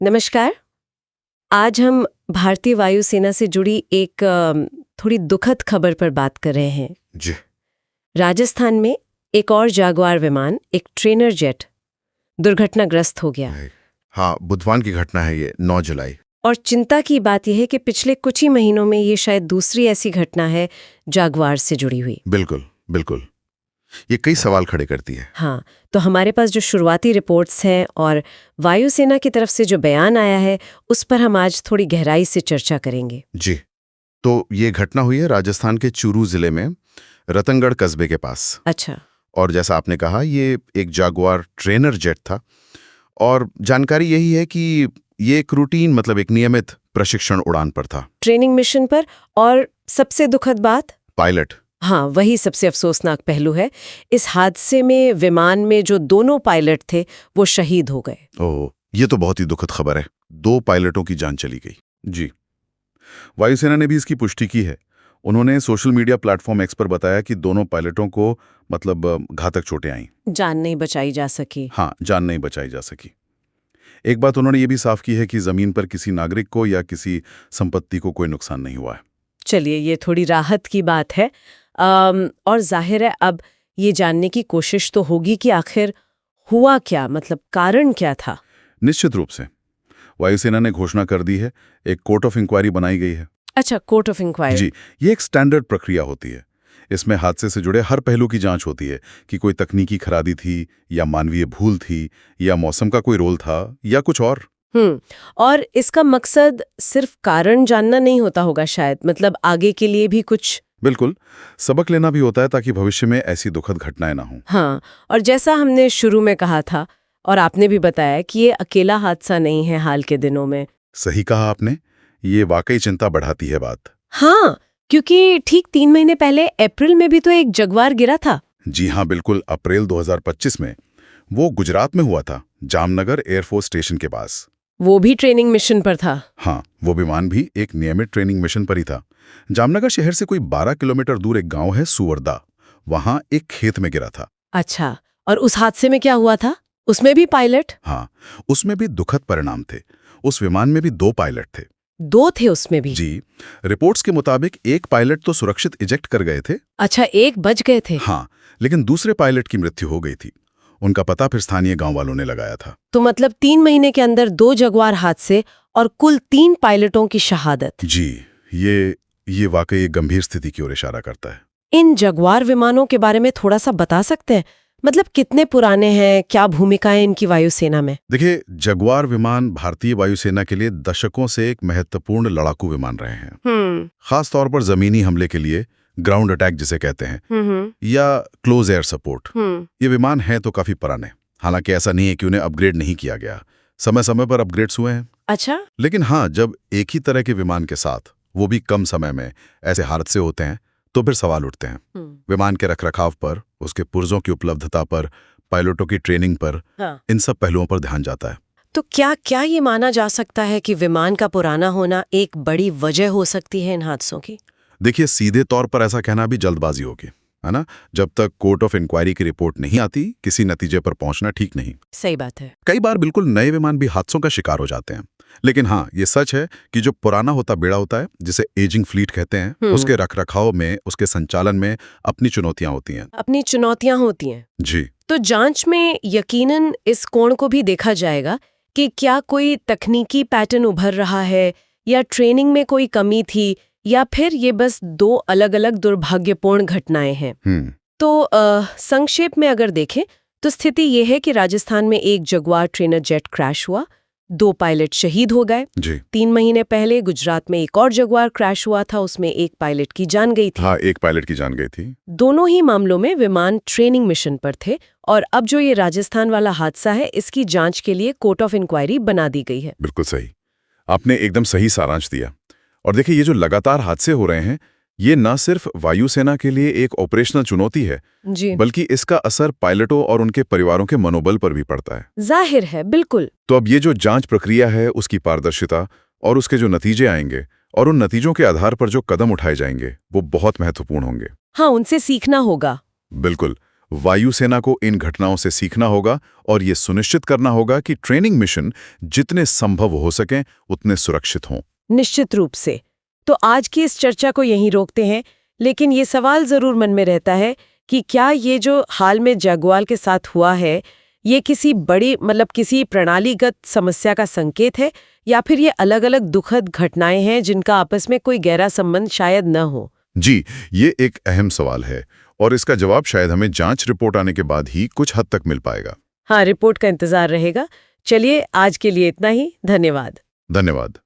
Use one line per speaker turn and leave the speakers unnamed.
नमस्कार। आज हम भारतीय वायुसेना से जुड़ी एक थोड़ी दुखद खबर पर बात कर रहे हैं।
जी।
राजस्थान में एक और जागवार विमान, एक ट्रेनर जेट, दुर्घटनाग्रस्त हो गया।
हाँ, बुधवार की घटना है ये, 9 जुलाई।
और चिंता की बात यह है कि पिछले कुछ ही महीनों में ये शायद दूसरी ऐसी घटना है जागवार से जुड़ी हुई।
बिल्कुल बिल्कुल, ये कई सवाल खड़े करती है।
हाँ, तो हमारे पास जो शुरुआती रिपोर्ट्स हैं और वायुसेना की तरफ से जो बयान आया है, उस पर हम आज थोड़ी गहराई से चर्चा करेंगे।
जी, तो ये घटना हुई है राजस्थान के चूरू जिले में रतनगढ़ कस्बे के पास।
अच्छा।
और जैसा आपने कहा, ये एक जागवार ट्रेनर जेट था और जानकारी यही है कि ये एक रूटीन, मतलब एक नियमित प्रशिक्षण उड़ान पर था।
ट्रेनिंग मिशन पर। और सबसे दुखद बात,
पायलट।
हाँ, वही सबसे अफसोसनाक पहलू है। इस हादसे में विमान में जो दोनों पायलट थे वो शहीद हो गए।
ओह, ये तो बहुत ही दुखद खबर है। 2 पायलटों की जान चली गई। जी, वायुसेना ने भी इसकी पुष्टि की है। उन्होंने सोशल मीडिया प्लेटफॉर्म एक्स पर बताया कि दोनों पायलटों को घातक चोटें आईं।
जान नहीं बचाई जा सकी।
हाँ, जान नहीं बचाई जा सकी। एक बात उन्होंने ये भी साफ की है कि जमीन पर किसी नागरिक को या किसी संपत्ति को कोई नुकसान नहीं हुआ है।
चलिए, ये थोड़ी राहत की बात है। और जाहिर है अब ये जानने की कोशिश तो होगी कि आखिर हुआ क्या, मतलब कारण क्या था।
निश्चित रूप से वायुसेना ने घोषणा कर दी है, एक कोर्ट ऑफ इंक्वायरी बनाई गई है।
अच्छा, कोर्ट ऑफ इंक्वायरी।
जी, ये एक स्टैंडर्ड प्रक्रिया होती है। इसमें हादसे से जुड़े हर पहलू की जांच होती है कि कोई तकनीकी खराबी थी या मानवीय भूल थी या मौसम का कोई रोल था या कुछ और।
और इसका मकसद सिर्फ कारण जानना नहीं होता होगा शायद, मतलब आगे के लिए भी कुछ।
बिल्कुल, सबक लेना भी होता है ताकि भविष्य में ऐसी दुखद घटनाएं ना हों।
हाँ, और जैसा हमने शुरू में कहा था और आपने भी बताया कि ये अकेला हादसा नहीं है हाल के दिनों में।
सही कहा आपने, ये वाकई चिंता बढ़ाती है बात।
हाँ, क्योंकि ठीक 3 महीने पहले अप्रैल में भी तो एक जगवार गिरा था।
जी हाँ, बिल्कुल, अप्रैल 2025 में। वो गुजरात में हुआ था, जामनगर एयरफोर्स स्टेशन के पास।
वो भी ट्रेनिंग मिशन पर था।
हाँ, वो विमान भी एक नियमित ट्रेनिंग मिशन पर ही था। जामनगर शहर से कोई 12 किलोमीटर दूर एक गांव है सुवरदा, वहां एक खेत में गिरा था।
अच्छा, और उस हादसे में क्या हुआ था? उसमें भी पायलट?
हाँ, उसमें भी दुखद परिणाम थे। उस विमान में भी 2 पायलट थे।
2 थे उसमें भी?
जी, रिपोर्ट्स के मुताबिक एक पायलट तो सुरक्षित इजेक्ट कर गए थे।
अच्छा, एक बच गए थे।
हाँ, लेकिन दूसरे पायलट की मृत्यु हो गई थी। उनका पता फिर स्थानीय गांव वालों ने लगाया था।
तो मतलब 3 महीने के अंदर 2 जगवार हादसे और कुल 3 पायलटों की शहादत।
जी, ये वाकई एक गंभीर स्थिति की ओर इशारा करता है।
इन जगवार विमानों के बारे में थोड़ा सा बता सकते हैं? मतलब कितने पुराने हैं, क्या भूमिकाएं इनकी वायुसेना में?
देखिए, जगुआर विमान भारतीय वायुसेना के लिए दशकों से एक महत्वपूर्ण लड़ाकू विमान रहे हैं। खास तौर पर जमीनी हमले के लिए, ग्राउंड अटैक जिसे कहते हैं, या क्लोज एयर सपोर्ट। ये विमान हैं तो काफी पुराने। हालांकि ऐसा नहीं है कि उन्हें अपग्रेड नहीं किया गया, समय समय पर अपग्रेड्स हुए हैं।
अच्छा।
लेकिन हाँ, जब एक ही तरह के विमान के साथ, वो भी कम समय में, ऐसे हादसे होते हैं तो फिर सवाल उठते हैं। विमान के रखरखाव पर, उसके पुर्जों की उपलब्धता पर, पायलटों की ट्रेनिंग पर,
हाँ।
इन सब पहलुओं पर ध्यान जाता है।
तो क्या ये माना जा सकता है कि विमान का पुराना होना एक बड़ी वजह हो सकती है इन हादसों की?
देखिए, सीधे तौर पर ऐसा कहना भी जल्दबाजी होगी, है ना। जब तक कोर्ट ऑफ इंक्वायरी की रिपोर्ट नहीं आती, किसी नतीजे पर पहुंचना ठीक नहीं।
सही बात है।
कई बार बिल्कुल नए विमान भी हादसों का शिकार हो जाते हैं। लेकिन हाँ, ये सच है कि जो पुराना होता बेड़ा होता है, जिसे एजिंग फ्लीट कहते हैं, उसके रखरखाव में, उसके संचालन में अपनी चुनौतियां होती हैं।
अपनी चुनौतियां होती हैं।
जी।
तो जांच में यकीनन इस कोण को भी देखा जाएगा कि क्या कोई तकनीकी पैटर्न उभर रहा है, या ट्रेनिंग में कोई कमी थी, या फिर ये बस 2 अलग-अलग दुर्भाग्यपूर्ण घटनाएं हैं। तो संक्षेप में अगर देखें तो स्थिति ये है कि राजस्थान में एक जगुआर ट्रेनर जेट क्रैश हुआ, 2 पायलट शहीद हो गए। 3 महीने पहले गुजरात में एक और जगुआर क्रैश हुआ था, उसमें एक पायलट की जान गई थी।
हाँ, एक पायलट की जान गई थी।
दोनों ही मामलों में विमान ट्रेनिंग मिशन पर थे, और अब जो ये राजस्थान वाला हादसा है, इसकी जांच के लिए कोर्ट ऑफ इंक्वायरी बना दी गई है।
बिल्कुल सही, आपने एकदम सही सारांश दिया। और देखिए, ये जो लगातार हादसे हो रहे हैं, ये न सिर्फ वायुसेना के लिए एक ऑपरेशनल चुनौती है,
जी,
बल्कि इसका असर पायलटों और उनके परिवारों के मनोबल पर भी पड़ता है।
जाहिर है, बिल्कुल।
तो अब ये जो जांच प्रक्रिया है, उसकी पारदर्शिता और उसके जो नतीजे आएंगे, और उन नतीजों के आधार पर जो कदम उठाए जाएंगे, वो बहुत महत्वपूर्ण होंगे।
हाँ, उनसे सीखना होगा।
बिल्कुल, वायुसेना को इन घटनाओं से सीखना होगा और ये सुनिश्चित करना होगा कि ट्रेनिंग मिशन जितने संभव हो सकें उतने सुरक्षित हों।
निश्चित रूप से। तो आज की इस चर्चा को यहीं रोकते हैं, लेकिन ये सवाल जरूर मन में रहता है कि क्या ये जो हाल में जगवाल के साथ हुआ है, ये किसी बड़ी किसी प्रणालीगत समस्या का संकेत है, या फिर ये अलग अलग दुखद घटनाएं हैं जिनका आपस में कोई गहरा संबंध शायद न हो?
जी, ये एक अहम सवाल है और इसका जवाब शायद हमें जांच रिपोर्ट आने के बाद ही कुछ हद तक मिल पाएगा।
हाँ, रिपोर्ट का इंतजार रहेगा। चलिए, आज के लिए इतना ही। धन्यवाद।
धन्यवाद।